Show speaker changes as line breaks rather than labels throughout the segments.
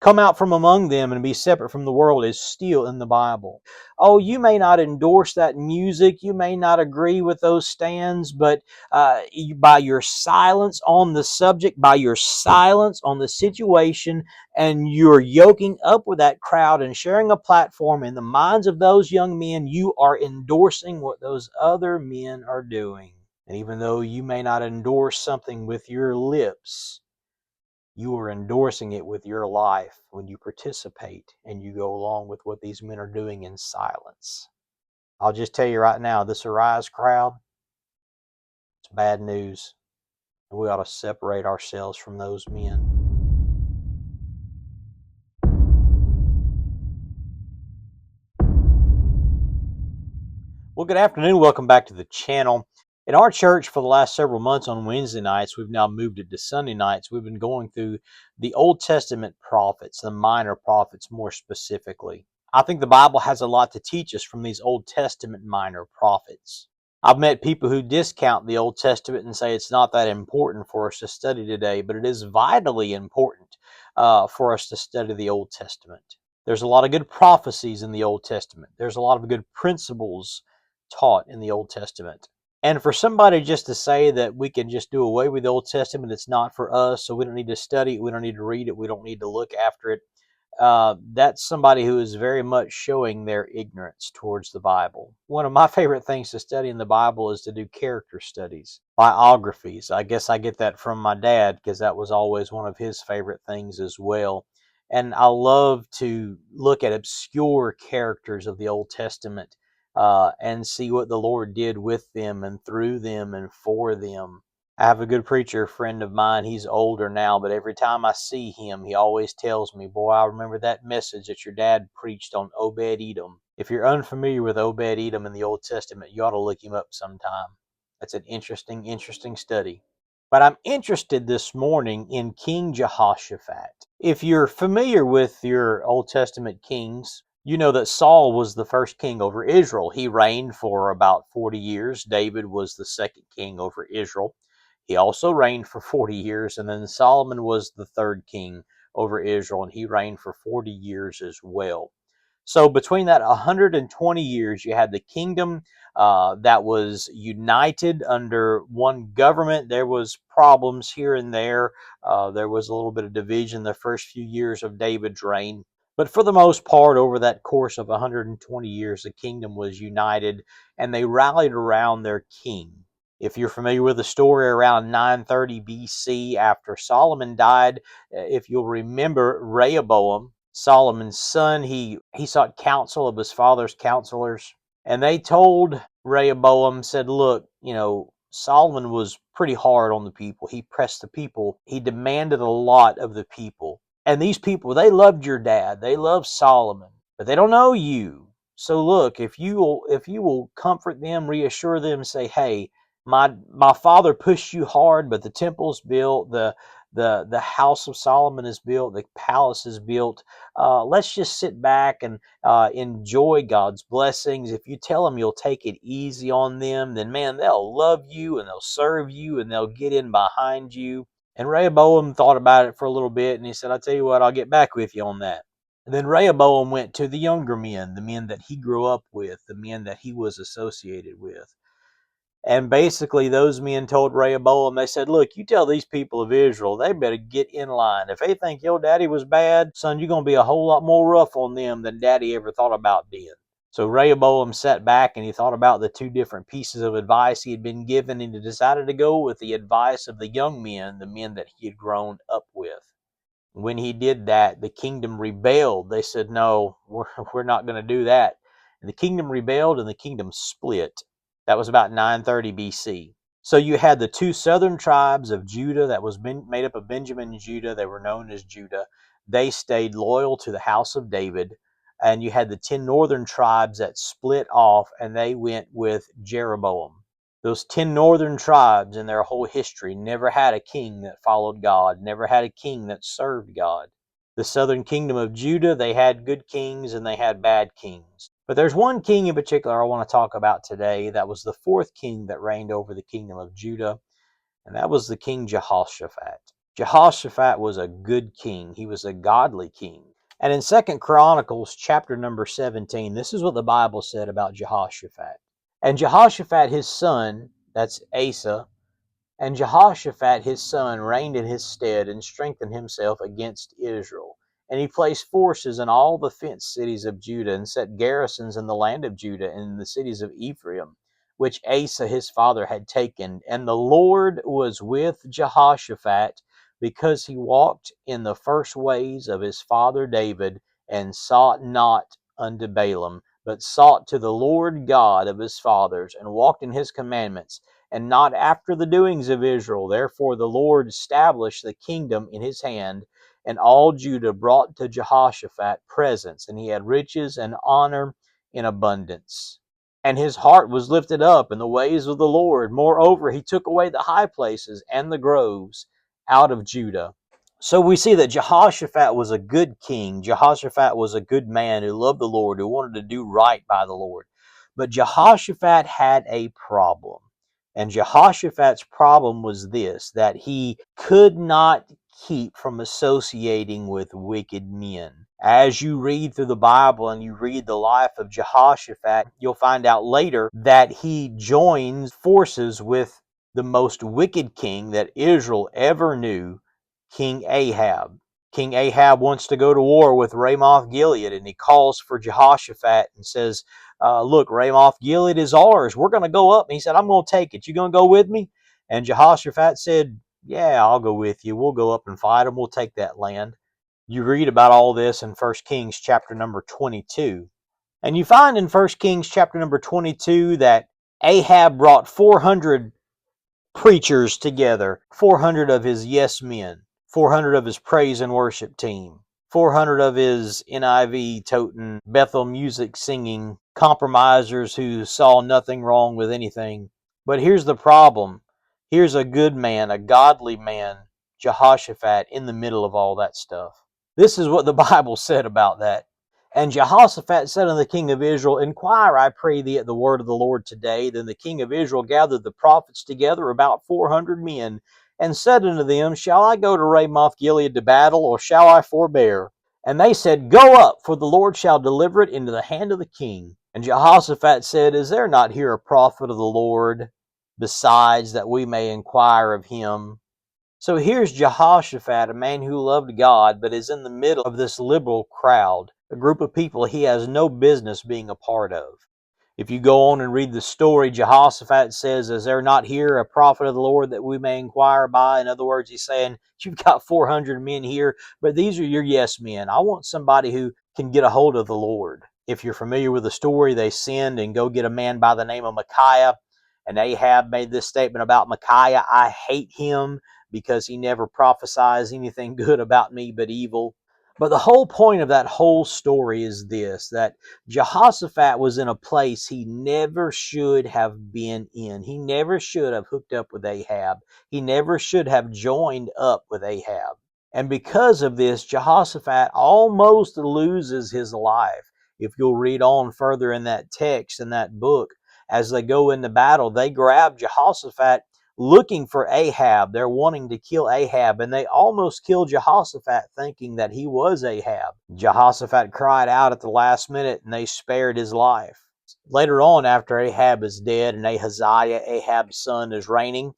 Come out from among them and be separate from the world is still in the Bible. Oh, you may not endorse that music, you may not agree with those stands, but by your silence on the subject, by your silence on the situation, and you're yoking up with that crowd and sharing a platform in the minds of those young men, you are endorsing what those other men are doing. And even though you may not endorse something with your lips, you are endorsing it with your life when you participate and you go along with what these men are doing in silence. I'll just tell you right now, this Arise crowd, it's bad news. And we ought to separate ourselves from those men. Well, good afternoon. Welcome back to the channel. In our church for the last several months on Wednesday nights, we've now moved it to Sunday nights. We've been going through the Old Testament prophets, the minor prophets more specifically. I think the Bible has a lot to teach us from these Old Testament minor prophets. I've met people who discount the Old Testament and say it's not that important for us to study today, but it is vitally important for us to study the Old Testament. There's a lot of good prophecies in the Old Testament. There's a lot of good principles taught in the Old Testament. And for somebody just to say that we can just do away with the Old Testament, it's not for us, so we don't need to study it, we don't need to read it, we don't need to look after it, that's somebody who is very much showing their ignorance towards the Bible. One of my favorite things to study in the Bible is to do character studies, biographies. I guess I get that from my dad because that was always one of his favorite things as well. And I love to look at obscure characters of the Old Testament and see what the Lord did with them and through them and for them. I have a good preacher friend of mine. He's older now, but every time I see him, he always tells me, boy, I remember that message that your dad preached on Obed-Edom. If you're unfamiliar with Obed-Edom in the Old Testament, you ought to look him up sometime. That's an interesting study. But I'm interested this morning in King Jehoshaphat. If you're familiar with your Old Testament kings, you know that Saul was the first king over Israel. He reigned for about 40 years. David was the second king over Israel. He also reigned for 40 years, and then Solomon was the third king over Israel, and he reigned for 40 years as well. So between that 120 years, you had the kingdom that was united under one government. There was problems here and there. There was a little bit of division the first few years of David's reign. But for the most part, over that course of 120 years, the kingdom was united, and they rallied around their king. If you're familiar with the story, around 930 BC, after Solomon died, if you'll remember, Rehoboam, Solomon's son, he sought counsel of his father's counselors, and they told Rehoboam, said, look, Solomon was pretty hard on the people. He pressed the people. He demanded a lot of the people. And these people, they loved your dad. They loved Solomon, but they don't know you. So look, if you will comfort them, reassure them, say, hey, my father pushed you hard, but the temple's built, the house of Solomon is built, the palace is built. Let's just sit back and enjoy God's blessings. If you tell them you'll take it easy on them, then man, they'll love you and they'll serve you and they'll get in behind you. And Rehoboam thought about it for a little bit, and he said, I'll tell you what, I'll get back with you on that. And then Rehoboam went to the younger men, the men that he grew up with, the men that he was associated with. And basically, those men told Rehoboam, they said, look, you tell these people of Israel, they better get in line. If they think your daddy was bad, son, you're going to be a whole lot more rough on them than daddy ever thought about being. So Rehoboam sat back and he thought about the two different pieces of advice he had been given, and he decided to go with the advice of the young men, the men that he had grown up with. When he did that, the kingdom rebelled. They said, no, we're not going to do that. And the kingdom rebelled and the kingdom split. That was about 930 BC. So you had the two southern tribes of Judah that was made up of Benjamin and Judah. They were known as Judah. They stayed loyal to the house of David. And you had the 10 northern tribes that split off, and they went with Jeroboam. Those 10 northern tribes in their whole history never had a king that followed God, never had a king that served God. The southern kingdom of Judah, they had good kings and they had bad kings. But there's one king in particular I want to talk about today that was the fourth king that reigned over the kingdom of Judah, and that was the King Jehoshaphat. Jehoshaphat was a good king. He was a godly king. And in 2nd Chronicles chapter number 17, this is what the Bible said about Jehoshaphat. And Jehoshaphat his son, that's Asa, and Jehoshaphat his son reigned in his stead and strengthened himself against Israel. And he placed forces in all the fenced cities of Judah and set garrisons in the land of Judah and in the cities of Ephraim, which Asa his father had taken. And the Lord was with Jehoshaphat because he walked in the first ways of his father David and sought not unto Balaam, but sought to the Lord God of his fathers and walked in his commandments and not after the doings of Israel. Therefore the Lord established the kingdom in his hand, and all Judah brought to Jehoshaphat presents, and he had riches and honor in abundance. And his heart was lifted up in the ways of the Lord. Moreover, he took away the high places and the groves out of Judah. So we see that Jehoshaphat was a good king. Jehoshaphat was a good man who loved the Lord, who wanted to do right by the Lord. But Jehoshaphat had a problem. And Jehoshaphat's problem was this, that he could not keep from associating with wicked men. As you read through the Bible and you read the life of Jehoshaphat, you'll find out later that he joins forces with the most wicked king that Israel ever knew, King Ahab. King Ahab wants to go to war with Ramoth Gilead, and he calls for Jehoshaphat and says, look, Ramoth Gilead is ours. We're going to go up. And he said, I'm going to take it. You going to go with me? And Jehoshaphat said, yeah, I'll go with you. We'll go up and fight them. We'll take that land. You read about all this in 1 Kings chapter number 22. And you find in 1 Kings chapter number 22 that Ahab brought 400 preachers together, 400 of his yes men, 400 of his praise and worship team, 400 of his NIV toting, Bethel music singing compromisers who saw nothing wrong with anything. But here's the problem. Here's a good man, a godly man, Jehoshaphat, in the middle of all that stuff. This is what the Bible said about that. And Jehoshaphat said unto the king of Israel, Inquire, I pray thee, at the word of the Lord today. Then the king of Israel gathered the prophets together, about 400 men, and said unto them, Shall I go to Ramoth Gilead to battle, or shall I forbear? And they said, Go up, for the Lord shall deliver it into the hand of the king. And Jehoshaphat said, Is there not here a prophet of the Lord, besides, that we may inquire of him? So here's Jehoshaphat, a man who loved God, but is in the middle of this liberal crowd, a group of people he has no business being a part of. If you go on and read the story, Jehoshaphat says, Is there not here a prophet of the Lord that we may inquire by? In other words, he's saying, You've got 400 men here, but these are your yes men. I want somebody who can get a hold of the Lord. If you're familiar with the story, they sinned and go get a man by the name of Micaiah. And Ahab made this statement about Micaiah, I hate him because he never prophesies anything good about me but evil. But the whole point of that whole story is this, that Jehoshaphat was in a place he never should have been in. He never should have hooked up with Ahab. He never should have joined up with Ahab. And because of this, Jehoshaphat almost loses his life. If you'll read on further in that text, in that book, as they go into battle, they grab Jehoshaphat looking for Ahab. They're wanting to kill Ahab, and they almost killed Jehoshaphat thinking that he was Ahab. Jehoshaphat cried out at the last minute, and they spared his life. Later on, after Ahab is dead and Ahaziah, Ahab's son, is reigning,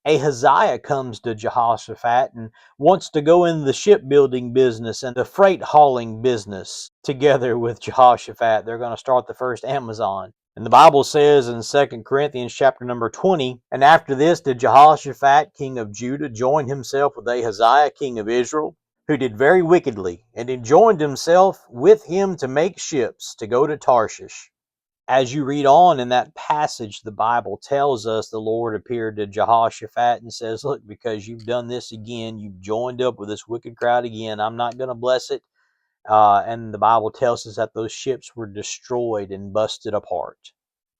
Ahaziah comes to Jehoshaphat and wants to go in the shipbuilding business and the freight hauling business together with Jehoshaphat. They're going to start the first Amazon. And the Bible says in 2 Corinthians chapter number 20, And after this did Jehoshaphat, king of Judah, join himself with Ahaziah, king of Israel, who did very wickedly, and he joined himself with him to make ships to go to Tarshish. As you read on in that passage, the Bible tells us the Lord appeared to Jehoshaphat and says, Look, because you've done this again, you've joined up with this wicked crowd again, I'm not going to bless it. And the Bible tells us that those ships were destroyed and busted apart.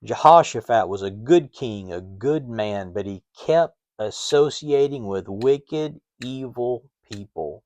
Jehoshaphat was a good king, a good man, but he kept associating with wicked, evil people.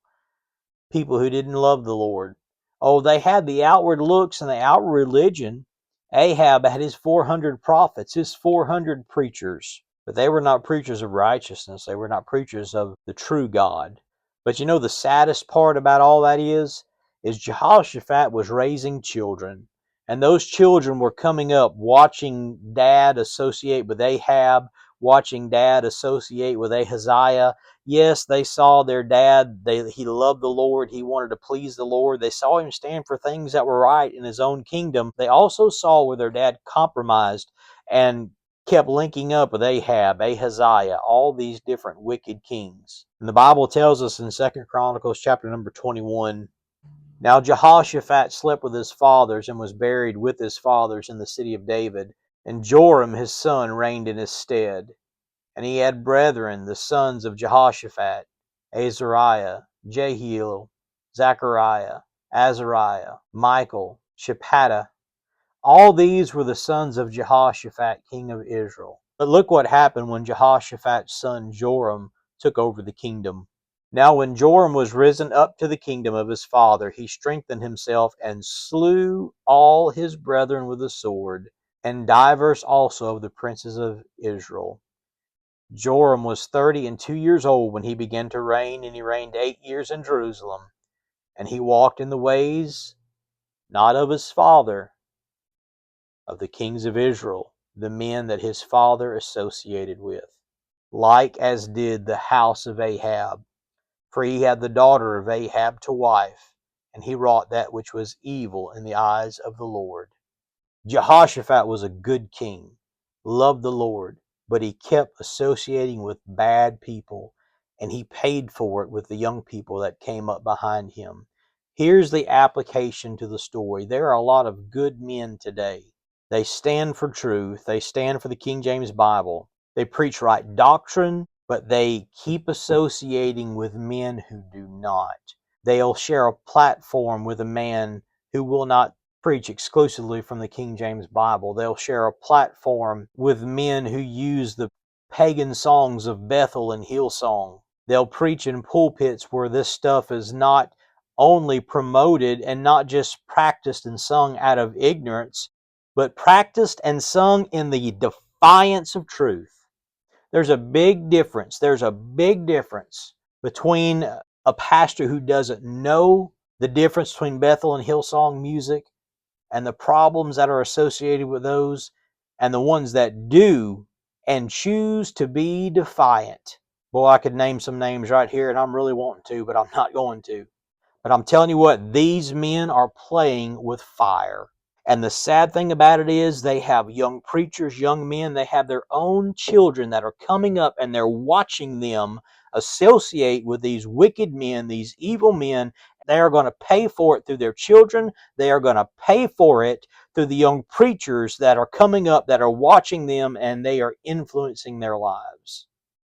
People who didn't love the Lord. Oh, they had the outward looks and the outward religion. Ahab had his 400 prophets, his 400 preachers. but they were not preachers of righteousness. They were not preachers of the true God. But you know the saddest part about all that is Jehoshaphat was raising children. And those children were coming up watching dad associate with Ahab, watching dad associate with Ahaziah. Yes, they saw their dad. He loved the Lord. He wanted to please the Lord. They saw him stand for things that were right in his own kingdom. They also saw where their dad compromised and kept linking up with Ahab, Ahaziah, all these different wicked kings. And the Bible tells us in 2 Chronicles chapter number 21, now Jehoshaphat slept with his fathers and was buried with his fathers in the city of David. And Joram his son reigned in his stead. And he had brethren, the sons of Jehoshaphat, Azariah, Jehiel, Zechariah, Azariah, Michael, Shephatah. All these were the sons of Jehoshaphat, king of Israel. But look what happened when Jehoshaphat's son Joram took over the kingdom. Now when Joram was risen up to the kingdom of his father, he strengthened himself and slew all his brethren with the sword, and divers also of the princes of Israel. Joram was 32 years old when he began to reign, and he reigned 8 years in Jerusalem. And he walked in the ways, not of his father, of the kings of Israel, the men that his father associated with, like as did the house of Ahab. For he had the daughter of Ahab to wife, and he wrought that which was evil in the eyes of the Lord. Jehoshaphat was a good king, loved the Lord, but he kept associating with bad people, and he paid for it with the young people that came up behind him. Here's the application to the story. There are a lot of good men today. They stand for truth. They stand for the King James Bible. They preach right doctrine, but they keep associating with men who do not. They'll share a platform with a man who will not preach exclusively from the King James Bible. They'll share a platform with men who use the pagan songs of Bethel and Hillsong. They'll preach in pulpits where this stuff is not only promoted and not just practiced and sung out of ignorance, but practiced and sung in the defiance of truth. There's a big difference. There's a big difference between a pastor who doesn't know the difference between Bethel and Hillsong music and the problems that are associated with those, and the ones that do and choose to be defiant. Boy, I could name some names right here, and I'm really wanting to, but I'm not going to. But I'm telling you what, these men are playing with fire. And the sad thing about it is they have young preachers, young men, they have their own children that are coming up, and they're watching them associate with these wicked men, these evil men. They are going to pay for it through their children. They are going to pay for it through the young preachers that are coming up, that are watching them, and they are influencing their lives.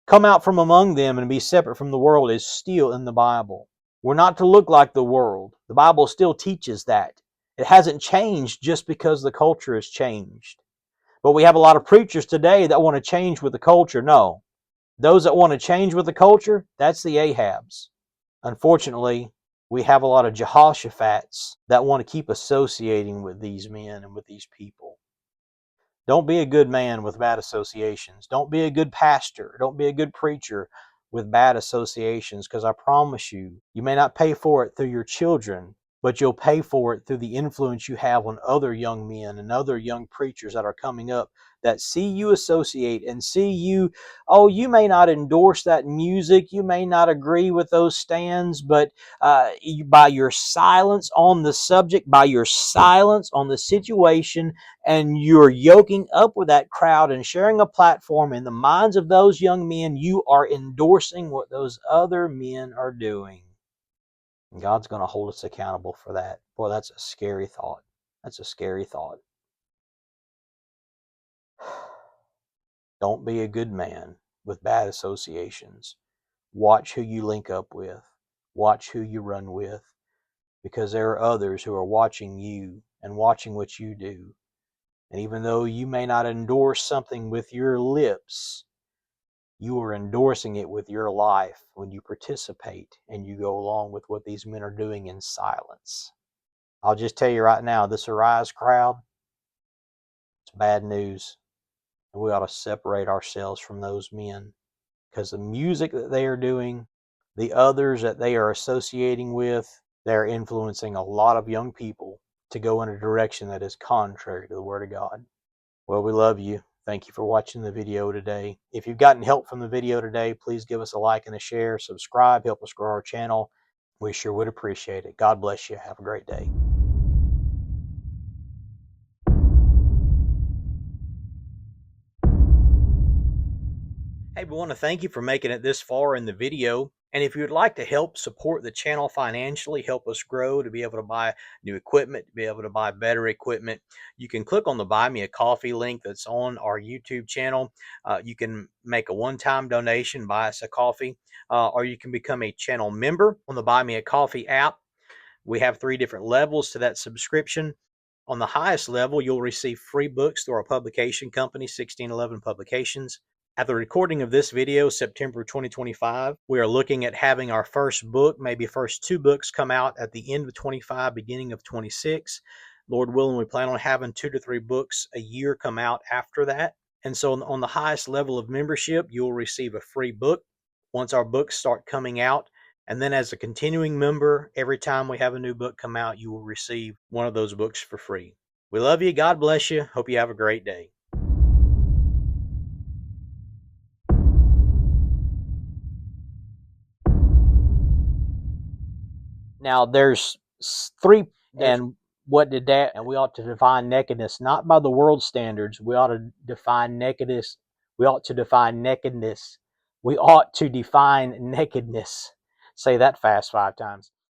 Come out from among them and be separate from the world is still in the Bible. We're not to look like the world. The Bible still teaches that. It hasn't changed just because the culture has changed. But we have a lot of preachers today that want to change with the culture. No. Those that want to change with the culture, that's the Ahabs. Unfortunately, we have a lot of Jehoshaphat's that want to keep associating with these men and with these people. Don't be a good man with bad associations. Don't be a good pastor. Don't be a good preacher with bad associations, because I promise you, you may not pay for it through your children, but you'll pay for it through the influence you have on other young men and other young preachers that are coming up that see you associate and see you. Oh, you may not endorse that music, you may not agree with those stands, but by your silence on the subject, by your silence on the situation, and you're yoking up with that crowd and sharing a platform in the minds of those young men, you are endorsing what those other men are doing. And God's going to hold us accountable for that. Boy, that's a scary thought. That's a scary thought. Don't be a good man with bad associations. Watch who you link up with. Watch who you run with, because there are others who are watching you and watching what you do. And even though you may not endorse something with your lips, you are endorsing it with your life when you participate and you go along with what these men are doing in silence. I'll just tell you right now, this Arise crowd, it's bad news. and we ought to separate ourselves from those men, because the music that they are doing, the others that they are associating with, they're influencing a lot of young people to go in a direction that is contrary to the Word of God. Well, we love you. Thank you for watching the video today. If you've gotten help from the video today, please give us a like and a share. Subscribe, help us grow our channel. We sure would appreciate it. God bless you. Have a great day. Hey, we want to thank you for making it this far in the video. And if you would like to help support the channel financially, help us grow to be able to buy new equipment, to be able to buy better equipment, you can click on the Buy Me a Coffee link that's on our YouTube channel. You can make a one-time donation, buy us a coffee, or you can become a channel member on the Buy Me a Coffee app. We have 3 different levels to that subscription. On the highest level, you'll receive free books through our publication company, 1611 Publications. At the recording of this video, September 2025, we are looking at having our first book, maybe first 2 books come out at the end of 25, beginning of 26. Lord willing, we plan on having 2 to 3 books a year come out after that. And so on the highest level of membership, you'll receive a free book once our books start coming out. And then as a continuing member, every time we have a new book come out, you will receive one of those books for free. We love you. God bless you. Hope you have a great day. Now there's 3, and what did that? And we ought to define nakedness not by the world standards. We ought to define nakedness. We ought to define nakedness. We ought to define nakedness. Say that fast 5 times.